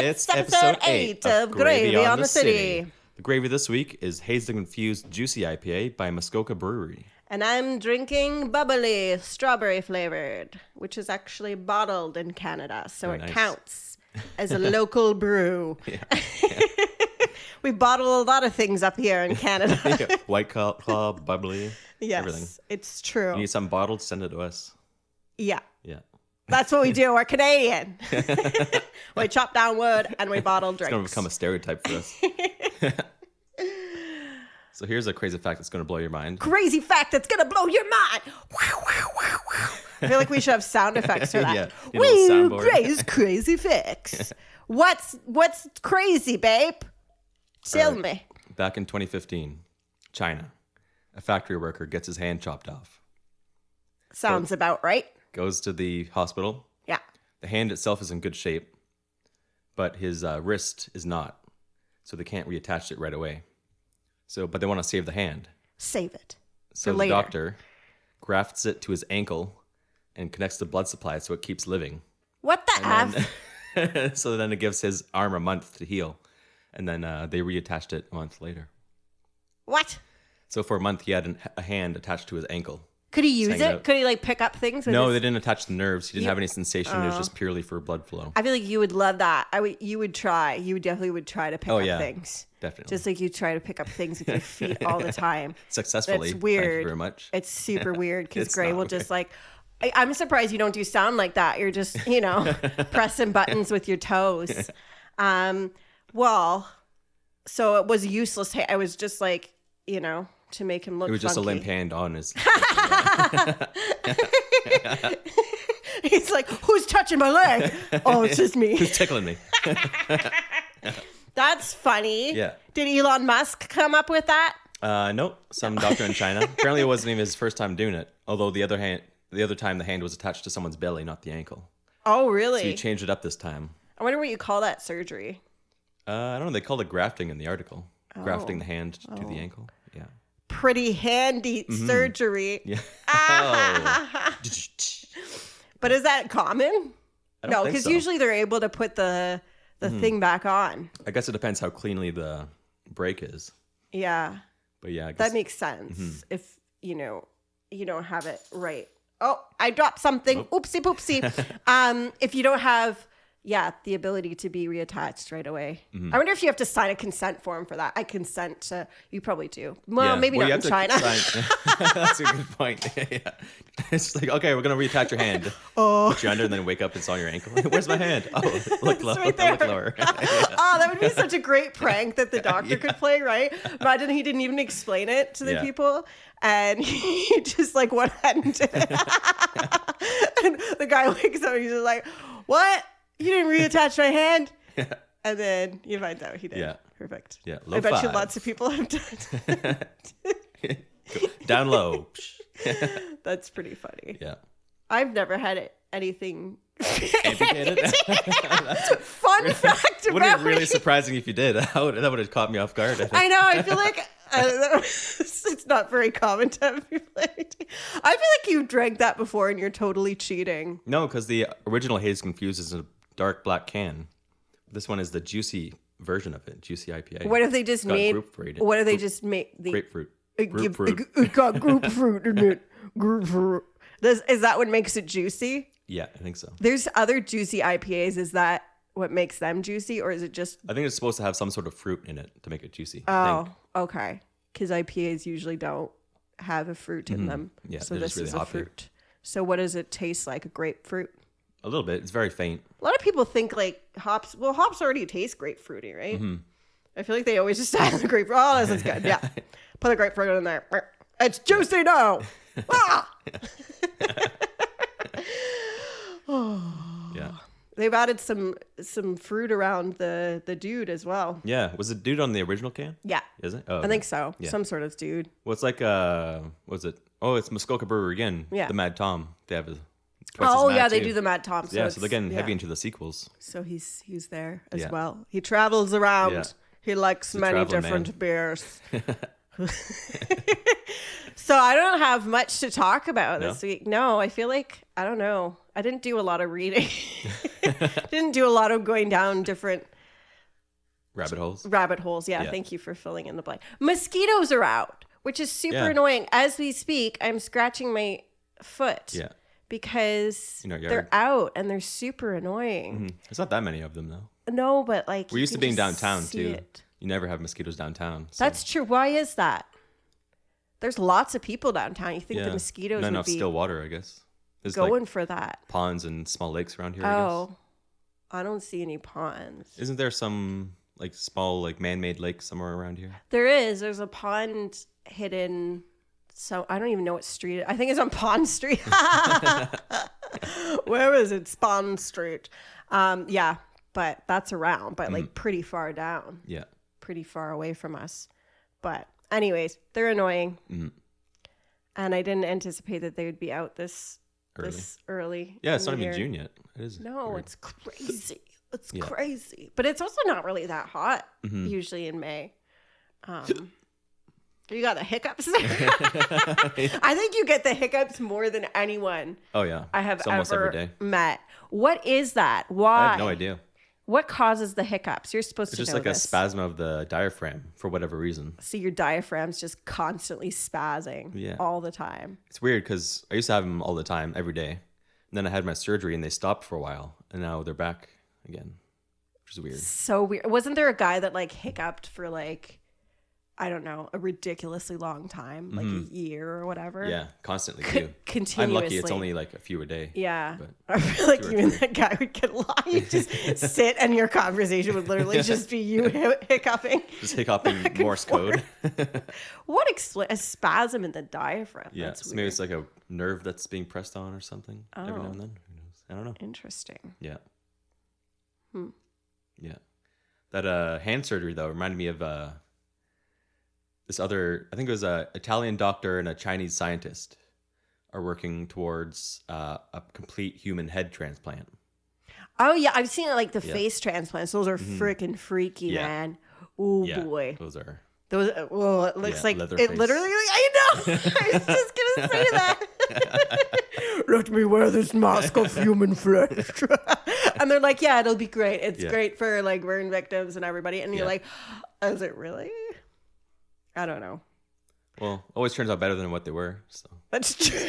It's episode 8 of GrayVee on the City. The GrayVee this week is Hazed and Confused Juicy IPA by Muskoka Brewery. And I'm drinking bubbly strawberry flavored, which is actually bottled in Canada, so Very it nice. counts as a local brew. Yeah. We bottle a lot of things up here in Canada. White Claw, bubbly, Yes, everything. it's true. You need something bottled, send it to us. Yeah. Yeah. That's what we do. We're Canadian. We chop down wood and we bottle drinks. It's going to become a stereotype for us. So here's a crazy fact that's going to blow your mind. Crazy fact that's going to blow your mind. Wow, wow, wow, wow. I feel like we should have sound effects for that. Yeah, you know, a Woo, soundboard. crazy facts. What's crazy, babe? Tell me. Back in 2015, China, a factory worker gets his hand chopped off. Sounds about right. Goes to the hospital. Yeah. The hand itself is in good shape, but his wrist is not. So they can't reattach it right away. But they want to save the hand. Save it. So for the later. doctor grafts it to his ankle and connects the blood supply so it keeps living. What the F? So then it gives his arm a month to heal. And then they reattached it a month later. What? So for a month, he had a hand attached to his ankle. Could he use hanging it? out. Could he like pick up things? With No, his... they didn't attach the nerves. He didn't have any sensation. It was just purely for blood flow. I feel like you would love that. You would try. You definitely would try to pick up things. Definitely. Just like you try to pick up things with your feet all the time. Successfully. That's weird. Thank you very much. It's super weird because It's Gray not will weird. just like, I'm surprised you don't do sound like that. You're just, pressing buttons with your toes. Well, so it was useless. I was just like, to make him look It was just funky. a limp hand on his... He's like, who's touching my leg? Oh, it's just me. Who's tickling me? That's funny. Yeah. Did Elon Musk come up with that? Nope. Some doctor in China. Apparently, it wasn't even his first time doing it. Although the other time the hand was attached to someone's belly, not the ankle. Oh, really? So he changed it up this time. I wonder what you call that surgery. I don't know. They called it grafting in the article. Grafting the hand to the ankle. Yeah. Pretty handy surgery. Yeah. Oh. But is that common? I don't No, think because so. usually they're able to put the thing back on. I guess it depends how cleanly the break is. Yeah, But yeah, I guess that makes sense. If you don't have it right. Oh, I dropped something. Oopsie poopsie. If you don't have the ability to be reattached right away. I wonder if you have to sign a consent form for that. I consent to. You probably do. Well, maybe you not in have to China. sign- That's a good point. Yeah. It's like, okay, we're going to reattach your hand. Put you under and then wake up, it's on your ankle. Where's my hand? Oh, look low. right there. Look lower. Oh, that would be such a great prank that the doctor could play, right? Imagine he didn't even explain it to the Yeah. people. And he just like went ahead and did it. And the guy wakes up and he's just like, what? You didn't reattach my hand? Yeah. And then you find out he did. Yeah. Perfect. Yeah, I low bet you five. lots of people have done. Down low. That's pretty funny. Yeah. I've never had anything. Amputated? Fun fact Wouldn't about it really me. surprising if you did? That would have caught me off guard. I think. I know. I feel like it's not very common to have people. I feel like you drank that before and you're totally cheating. No, because the original Haze Confused is a dark black can. This one is the juicy version of it, juicy IPA. What if they just It's got made? grapefruit. What if they just made the Grapefruit. It Grapefruit. got grapefruit in it. Grapefruit. Is that what makes it juicy? Yeah, I think so. There's other juicy IPAs. Is that what makes them juicy, or is it just? I think it's supposed to have some sort of fruit in it to make it juicy. I Oh, think. okay. Because IPAs usually don't have a fruit in them. Yeah, so they're this just really is a hoppy. fruit. So what does it taste like? A grapefruit? A little bit. It's very faint. A lot of people think like hops. Well, hops already taste grapefruity, right? I feel like they always just add the grapefruit. Oh, this is good. Yeah, put the grapefruit in there. It's juicy now. Ah! Yeah. They've added some fruit around the dude as well. Yeah. Was it dude on the original can? Yeah, Is it? Oh, I think so. Yeah. Some sort of dude. Well, it's like, what's it? Oh, it's Muskoka Brewery again. Yeah. The Mad Tom. They have twice as Oh mad, yeah, they too. do the Mad Tom. Yeah, so they're getting yeah. heavy into the sequels. So he's there as Yeah. well. He travels around. Yeah. He likes a many traveling different man. beers. So I don't have much to talk about this week. No, I feel like, I don't know. I didn't do a lot of reading. Didn't do a lot of going down different Rabbit holes. Rabbit holes. Yeah. Thank you for filling in the blank. Mosquitoes are out, which is super annoying. As we speak, I'm scratching my foot. Yeah. Because In our yard. they're out and they're super annoying. Mm-hmm. There's not that many of them though. No, but like we're used to being downtown too. It. You never have mosquitoes downtown. So. That's true. Why is that? There's lots of people downtown. You think the mosquitoes not would enough be still water, I guess. There's going like for that. Ponds and small lakes around here. I guess. I don't see any ponds. Isn't there some like small like man-made lake somewhere around here? There is. There's a pond hidden. So I don't even know what street. I think it's on Pond Street. Where is it? Spawn Street. Yeah, but that's around, but like pretty far down. Yeah. Pretty far away from us. But anyways, they're annoying. Mm-hmm. And I didn't anticipate that they would be out this early. Yeah, it's not even June yet. It is. No, weird. It's crazy. It's crazy. But it's also not really that hot usually in May. You got the hiccups there? I think you get the hiccups more than anyone. Oh, yeah. I have it's almost ever every day. met. What is that? Why? I have no idea. What causes the hiccups? You're supposed to know It's just like this. a spasm of the diaphragm for whatever reason. So your diaphragm's just constantly spazzing all the time. It's weird because I used to have them all the time, every day. And then I had my surgery and they stopped for a while. And now they're back again, which is weird. So weird. Wasn't there a guy that like hiccuped for like, I don't know, a ridiculously long time, like a year or whatever? Yeah, constantly too. Continuously. I'm lucky it's only like a few a day. Yeah. But I feel like even that guy would get lost. You'd just sit and your conversation would literally just be you hiccuping. Just hiccuping Morse code. What a spasm in the diaphragm. Yeah, That's so weird. maybe it's like a nerve that's being pressed on or something every now and then. Who knows? I don't know. Interesting. Yeah. Yeah. That hand surgery though reminded me of this other, I think it was a Italian doctor and a Chinese scientist are working towards a complete human head transplant. Oh yeah, I've seen it like the face transplants. Those are freaking freaky, man. Oh boy. Those are. Well, it looks like it Leatherface. literally. I know. I was just gonna say that. Let me wear this mask of human flesh. And they're like, yeah, it'll be great. It's great for like burn victims and everybody. And you're like, is it really? I don't know. Well, always turns out better than what they were. So that's true.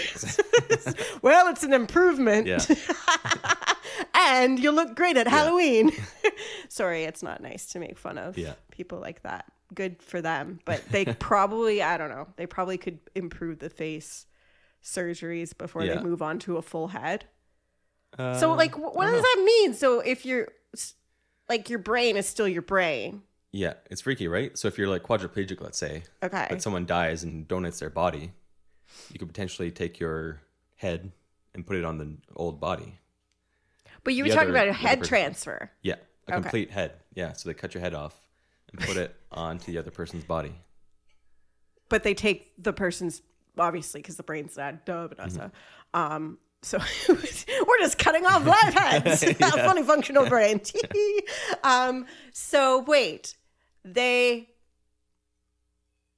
Well, it's an improvement. Yeah. And you'll look great at Halloween. Sorry, it's not nice to make fun of people like that. Good for them. But they probably, I don't know, they probably could improve the face surgeries before they move on to a full head. So like, what does that mean? So if you're, like your brain is still your brain. Yeah, it's freaky, right? So if you're like quadriplegic, let's say, but someone dies and donates their body, you could potentially take your head and put it on the old body. But you were talking about a head transfer. Yeah, a complete head. Yeah, so they cut your head off and put it onto the other person's body. But they take the person's, obviously, because the brain's that duh, Vanessa. So we're just cutting off live heads. Funny functional brain. So wait, why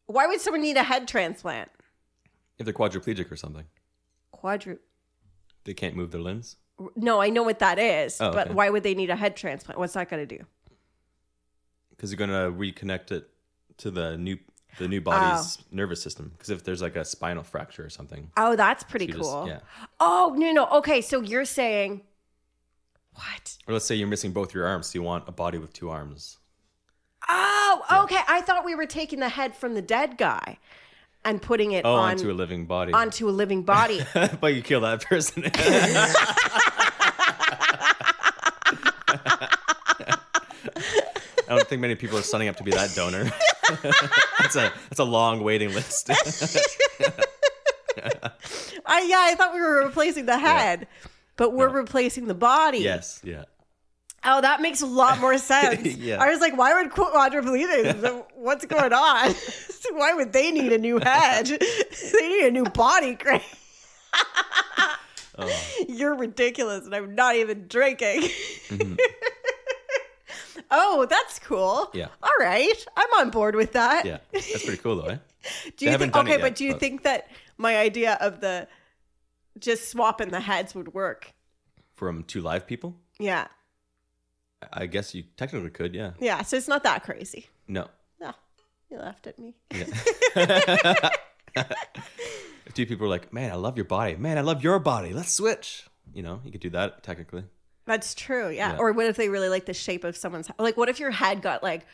would someone need a head transplant? If they're quadriplegic or something. They can't move their limbs? No, I know what that is. But why would they need a head transplant? What's that going to do? Because you're going to reconnect it to the new body's nervous system. Because if there's like a spinal fracture or something. Oh, that's pretty cool. Oh, no. Okay, so you're saying what? Or let's say you're missing both your arms, so you want a body with two arms. Oh, okay. I thought we were taking the head from the dead guy and putting it onto a living body. Onto a living body. But you kill that person. I don't think many people are signing up to be that donor. That's a long waiting list. I thought we were replacing the head, but we're replacing the body. Yes, yeah. Oh, that makes a lot more sense. I was like, why would quadriplegics? What's going on? Why would they need a new head? They need a new body, Gray. You're ridiculous, and I'm not even drinking. Mm-hmm. Oh, that's cool. Yeah. All right. I'm on board with that. Yeah. That's pretty cool, though, eh? Do you think, but do you think that my idea of the just swapping the heads would work? From two live people? Yeah. I guess you technically could, yeah. Yeah, so it's not that crazy. No. No, you laughed at me. Yeah. If two people are like, man, I love your body. Man, I love your body. Let's switch. You know, you could do that technically. That's true, yeah. Or what if they really like the shape of someone's... Like, what if your head got, like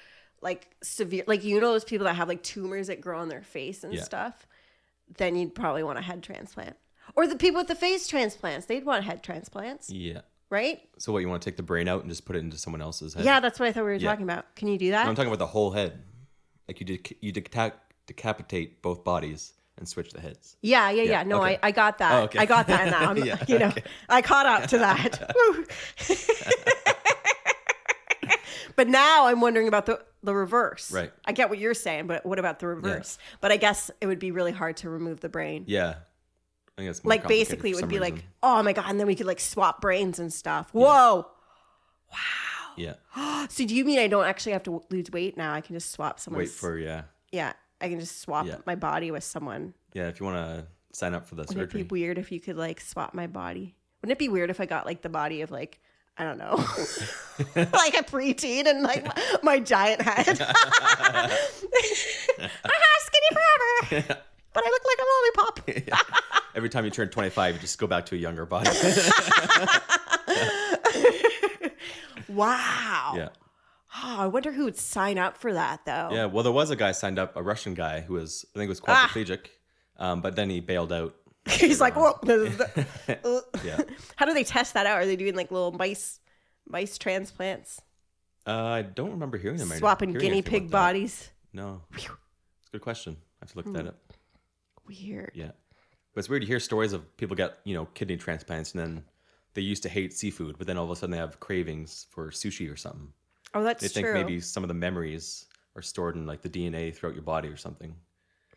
severe... Like, you know those people that have, like, tumors that grow on their face and stuff? Then you'd probably want a head transplant. Or the people with the face transplants. They'd want head transplants. Yeah. Right? So what, you want to take the brain out and just put it into someone else's head? Yeah, that's what I thought we were talking about. Can you do that? No, I'm talking about the whole head. Like you decapitate both bodies and switch the heads. Yeah. No, okay. I got that. Oh, okay. I got that now. You know, okay. I caught up to that. But now I'm wondering about the reverse. Right. I get what you're saying, but what about the reverse? Yeah. But I guess it would be really hard to remove the brain. Yeah. I think it's more like basically it would be reason. Like, oh my God, and then we could like swap brains and stuff. Yeah. Whoa. Wow. Yeah. So do you mean I don't actually have to lose weight now? I can just swap someone's... Wait for, yeah. Yeah. I can just swap my body with someone. Yeah, if you want to sign up for the surgery. Wouldn't it be weird if you could like swap my body? Wouldn't it be weird if I got like the body of like, I don't know, like a preteen and like my giant head? Aha, skinny forever. But I look like a lollipop. Yeah. Every time you turn 25, you just go back to a younger body. Wow. Yeah. Oh, I wonder who would sign up for that, though. Yeah, well, there was a guy signed up, a Russian guy who was, I think, was quadriplegic, but then he bailed out. He's like, whoa. Yeah. How do they test that out? Are they doing like little mice transplants? I don't remember hearing them. Swapping guinea pig bodies? No. It's a good question. I have to look that up. Weird. Yeah. But it's weird to hear stories of people get, kidney transplants and then they used to hate seafood, but then all of a sudden they have cravings for sushi or something. Oh, that's true. They think maybe some of the memories are stored in like the DNA throughout your body or something.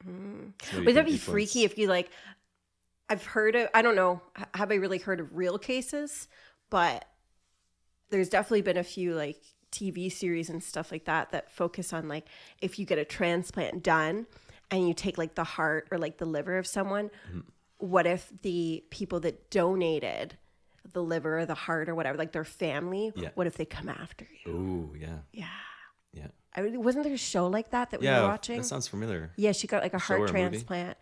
So would that be freaky if you like, I've heard of, I don't know, have I really heard of real cases? But there's definitely been a few like TV series and stuff like that focus on like if you get a transplant done and you take like the heart or like the liver of someone, what if the people that donated the liver or the heart or whatever, like their family, what if they come after you? Oh, yeah. Yeah. Yeah. Wasn't there a show like that we were watching? That sounds familiar. Yeah, she got like a heart transplant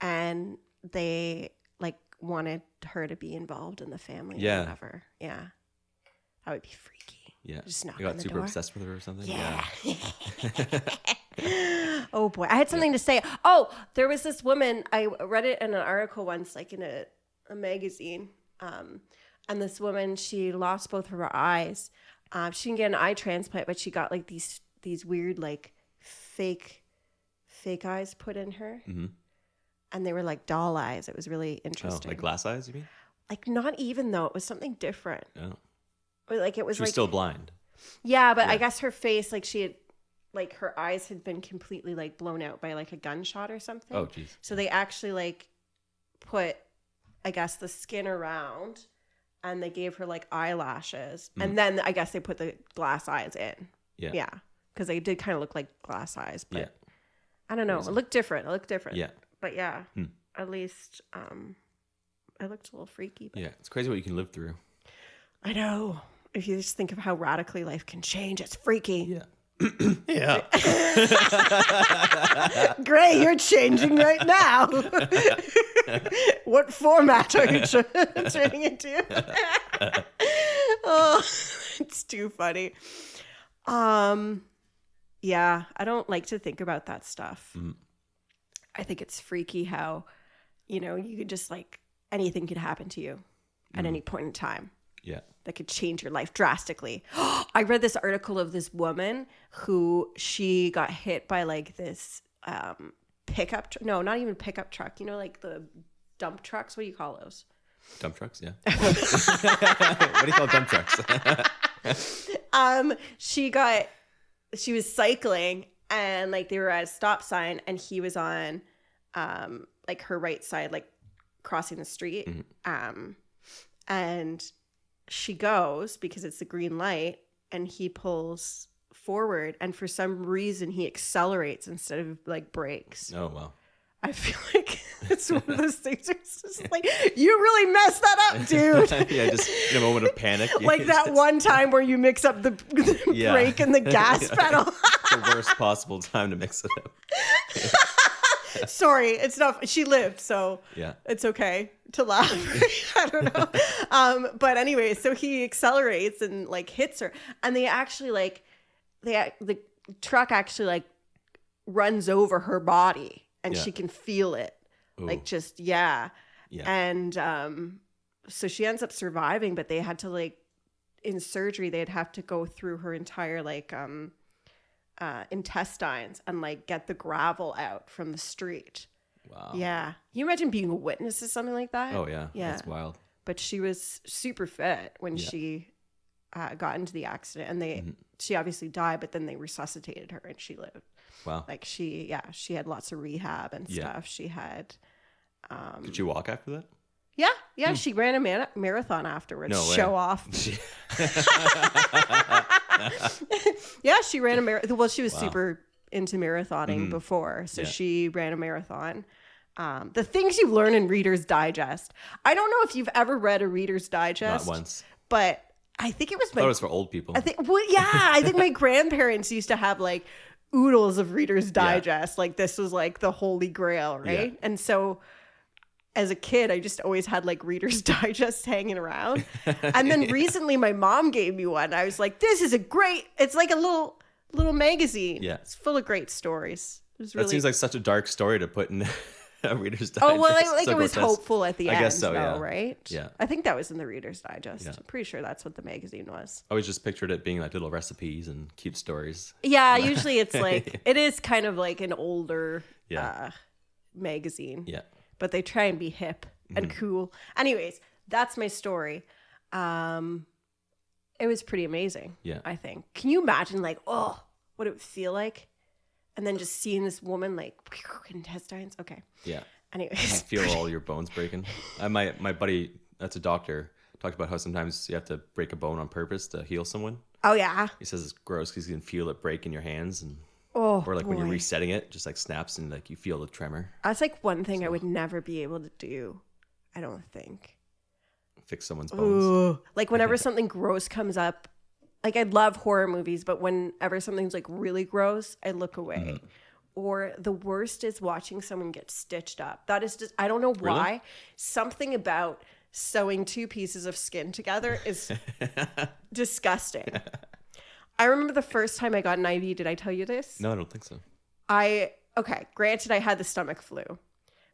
and they like wanted her to be involved in the family or whatever. Yeah. That would be freaky. Yeah. Just knock you on got the super door. obsessed with her or something? Yeah. Oh boy. I had something to say. Oh, there was this woman, I read it in an article once, like in a magazine. And this woman, she lost both of her eyes. She didn't get an eye transplant, but she got like these weird like fake eyes put in her. Mm-hmm. And they were like doll eyes. It was really interesting. Oh, like glass eyes, you mean? Like not even though. It was something different. Oh. Or like it was she was like still blind. Yeah, but I guess her face, like she had, like her eyes had been completely like blown out by like a gunshot or something. Oh, geez. So they actually like put, I guess, the skin around and they gave her like eyelashes. And then I guess they put the glass eyes in. Yeah. Yeah. Because they did kind of look like glass eyes. But I don't know. Crazy. It looked different. Yeah. But yeah, at least it looked a little freaky. But... Yeah. It's crazy what you can live through. I know. If you just think of how radically life can change, it's freaky. Yeah. Yeah. Gray, you're changing right now. What format are you turning into? Oh, it's too funny. Yeah, I don't like to think about that stuff. I think it's freaky how, you could just like anything could happen to you at any point in time. Yeah. That could change your life drastically. I read this article of this woman who she got hit by like this pickup. No, not even pickup truck. Like the dump trucks. What do you call those? Dump trucks, yeah. What do you call dump trucks? She was cycling and like they were at a stop sign and he was on like her right side, like crossing the street. And she goes because it's the green light and he pulls forward and for some reason he accelerates instead of like brakes. Oh, wow. I feel like it's one of those things where it's just like, you really messed that up, dude. Yeah, just in a moment of panic. Like that one time where you mix up the brake and the gas pedal. The worst possible time to mix it up. Sorry, it's not. She lived, so yeah, it's okay to laugh. I don't know. But anyway, so he accelerates and like hits her, and they actually like the truck actually like runs over her body, and she can feel it. Ooh. Like just yeah. And so she ends up surviving, but they had to like in surgery they'd have to go through her entire like intestines and like get the gravel out from the street. Wow. Yeah. Can you imagine being a witness to something like that? Oh yeah. That's wild. But she was super fit when she got into the accident, and she obviously died, but then they resuscitated her and she lived. Wow. Like she had lots of rehab and stuff. She had. Did she walk after that? Yeah. She ran a marathon afterwards. No way. Show off. Yeah, she ran a marathon. Well, she was super into marathoning before, so she ran a marathon. The things you learn in Reader's Digest. I don't know if you've ever read a Reader's Digest. Not once. But I think it was I thought it was for old people. I think my grandparents used to have like oodles of Reader's Digest. Like this was like the holy grail, right? Yeah. And so as a kid, I just always had like Reader's Digest hanging around. And then recently my mom gave me one. I was like, this is it's like a little magazine. Yeah. It's full of great stories. That seems like such a dark story to put in a Reader's Digest. Oh, well, like it was hopeful at the end. I guess so, yeah. Right? Yeah. I think that was in the Reader's Digest. Yeah. I'm pretty sure that's what the magazine was. I always just pictured it being like little recipes and cute stories. Yeah, usually it's like, it is kind of like an older magazine. Yeah. But they try and be hip and cool. Anyways, that's my story. It was pretty amazing, I think. Can you imagine like, what it would feel like? And then just seeing this woman like intestines. Okay. Yeah. Anyways. Feel all your bones breaking. My buddy, that's a doctor, talked about how sometimes you have to break a bone on purpose to heal someone. Oh, yeah. He says it's gross because you can feel it break in your hands. And or like boy. When you're resetting it, just like snaps and like you feel the tremor. That's like one thing I would never be able to do. I don't think. Fix someone's bones. Ooh. Like whenever something gross comes up, like I love horror movies, but whenever something's like really gross, I look away. Or the worst is watching someone get stitched up. That is just, I don't know why. Really? Something about sewing two pieces of skin together is disgusting. I remember the first time I got an IV. Did I tell you this? No, I don't think so. Okay, granted I had the stomach flu,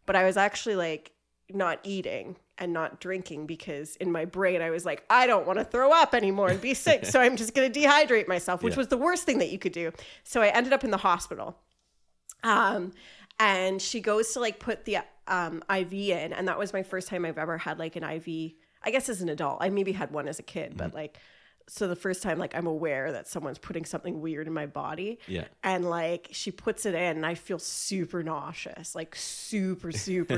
but I was actually like not eating and not drinking because in my brain I was like, I don't want to throw up anymore and be sick. So I'm just going to dehydrate myself, which was the worst thing that you could do. So I ended up in the hospital. And she goes to like put the IV in. And that was my first time I've ever had like an IV, I guess as an adult. I maybe had one as a kid, but like, so the first time like I'm aware that someone's putting something weird in my body. Yeah. And like she puts it in and I feel super nauseous, like super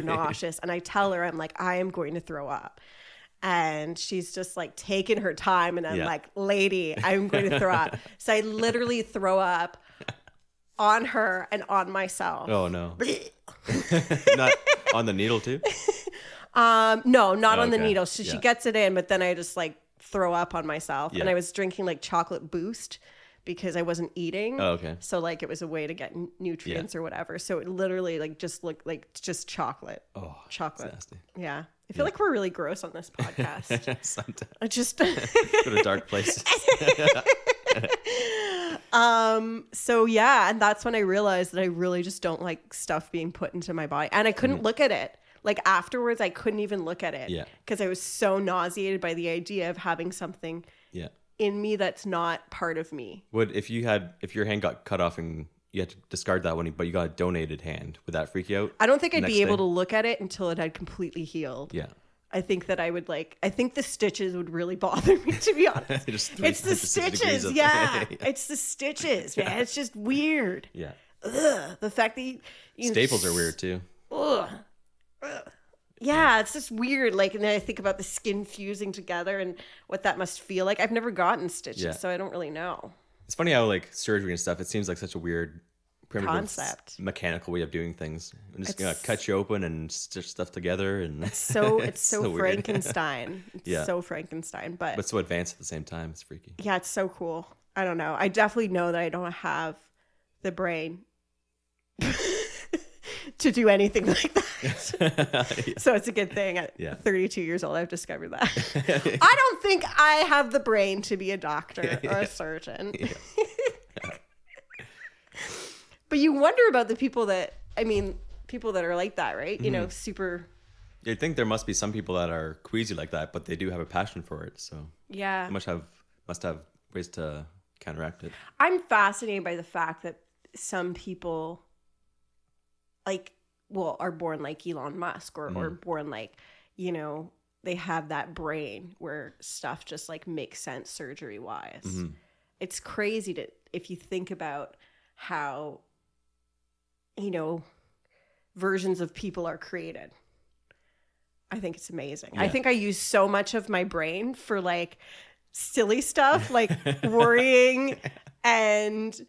nauseous. And I tell her, I'm like, I am going to throw up. And she's just like taking her time. And I'm like, lady, I'm going to throw up. So I literally throw up on her and on myself. Oh no. Not on the needle too? No, not on the needle. So she gets it in, but then I just like throw up on myself. And I was drinking like chocolate Boost because I wasn't eating. Oh, okay. So like it was a way to get nutrients or whatever. So it literally like just looked like just chocolate. Oh, chocolate. Nasty. Yeah. I feel like we're really gross on this podcast. Sometimes. I just go to dark places. So yeah, and that's when I realized that I really just don't like stuff being put into my body. And I couldn't look at it. Like afterwards, I couldn't even look at it. Yeah. Because I was so nauseated by the idea of having something in me that's not part of me. If your hand got cut off and you had to discard that one, but you got a donated hand, would that freak you out? I don't think I'd be able to look at it until it had completely healed. Yeah. I think that I think the stitches would really bother me, to be honest. It's the stitches. It's the stitches, man. It's just weird. Yeah. Ugh. The fact that staples are weird too. Ugh. Yeah, it's just weird. Like, and then I think about the skin fusing together and what that must feel like. I've never gotten stitches, so I don't really know. It's funny how like surgery and stuff, it seems like such a weird concept. Mechanical way of doing things. I'm just gonna cut you open and stitch stuff together, and it's so Frankenstein. It's so Frankenstein, but so advanced at the same time. It's freaky. Yeah, it's so cool. I don't know. I definitely know that I don't have the brain to do anything like that. So it's a good thing at 32 years old I've discovered that. I don't think I have the brain to be a doctor or a surgeon. But you wonder about the people that are like that, right? You know, super. I think there must be some people that are queasy like that, but they do have a passion for it. So yeah, they must have ways to counteract it. I'm fascinated by the fact that some people are born like Elon Musk or born like, you know, they have that brain where stuff just like makes sense surgery wise. It's crazy if you think about how, you know, versions of people are created. I think it's amazing. I think I use so much of my brain for like silly stuff, like worrying and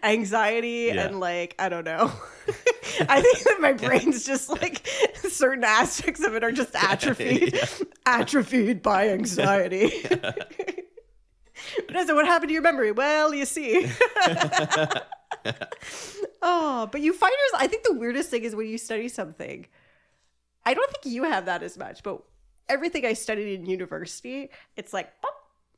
anxiety and like, I don't know. I think that my brain's just like certain aspects of it are just atrophied by anxiety. So what happened to your memory? Well, you see. Oh, but you find I think the weirdest thing is when you study something. I don't think you have that as much, but everything I studied in university, it's like, pop.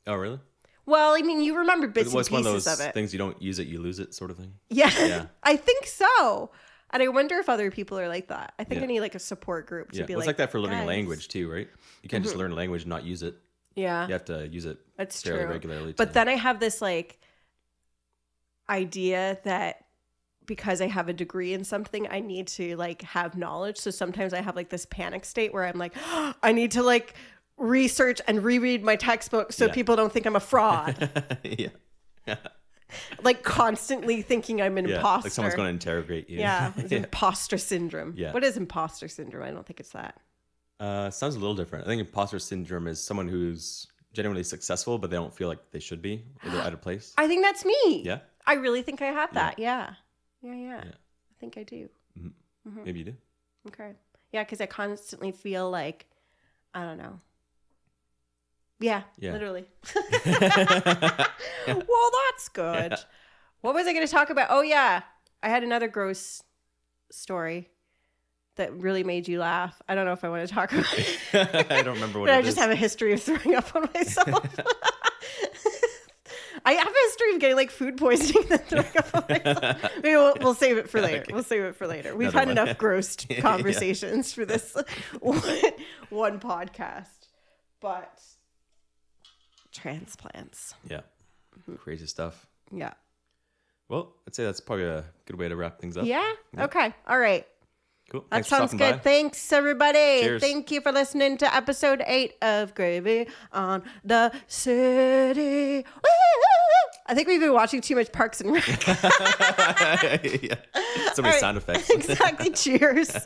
Oh, really? Well, I mean, you remember bits and pieces one of those of it. Things you don't use it, you lose it, sort of thing. Yeah. I think so. And I wonder if other people are like that. I think I need like a support group to be it's like that for learning guys. a language too, right? You can't just learn a language and not use it. Yeah. You have to use it That's fairly true. regularly. But then I have this like idea that because I have a degree in something, I need to like have knowledge. So sometimes I have like this panic state where I'm like, oh, I need to like research and reread my textbook so people don't think I'm a fraud. Like constantly thinking I'm an imposter. Like someone's going to interrogate you. Yeah. Imposter syndrome. Yeah. What is imposter syndrome? I don't think it's that. Sounds a little different. I think imposter syndrome is someone who's genuinely successful, but they don't feel like they should be, or they're out of place. I think that's me. Yeah. I really think I have that. Yeah. I think I do. Maybe you do. Okay. Yeah, because I constantly feel like, I don't know. Yeah. Literally. Well, that's good. What was I going to talk about? Oh, yeah. I had another gross story that really made you laugh. I don't know if I want to talk about it. I don't remember what but it I just have a history of throwing up on myself. I have a history of getting like food poisoning and throwing up on myself. Maybe we'll save it for later. Okay. We'll save it for later. We've had enough gross conversations for this one podcast. But transplants. Yeah. Crazy stuff. Yeah. Well, I'd say that's probably a good way to wrap things up. Yeah? Okay. All right. Cool. That sounds good. By. Thanks, everybody. Cheers. Thank you for listening to episode 8 of GrayVee on the City. Woo! I think we've been watching too much Parks and Rec. So many sound effects. Exactly. Cheers.